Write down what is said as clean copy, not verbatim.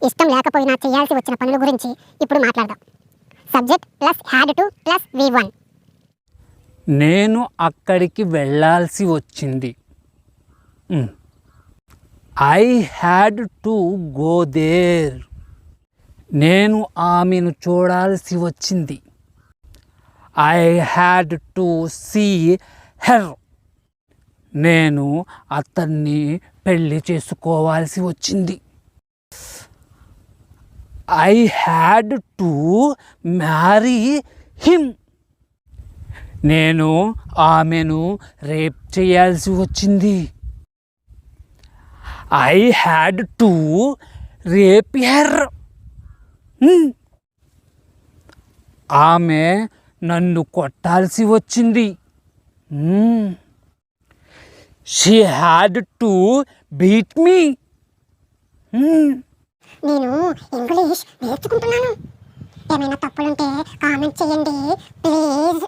ఇష్టం లేకపోయినా చేయాల్సి వచ్చిన పనుల గురించి ఇప్పుడు మాట్లాడదాం. Subject plus had to plus V1. నేను అక్కడికి వెళ్ళాల్సి వచ్చింది. I had to go there. నేను ఆమెను చూడాల్సి వచ్చింది. I had to see her. నేను అతన్ని పెళ్లి చేసుకోవాల్సి వచ్చింది. I had to marry him. నేను ఆమెను రేప్ చేయాల్సి వచ్చింది. I had to rape her. ఆమె నన్ను కొట్టాల్సి వచ్చింది. She had to beat me. నేను ఇంగ్లీష్ నేర్చుకుంటున్నాను. ఏమైనా తప్పులుంటే కామెంట్ చేయండి ప్లీజ్.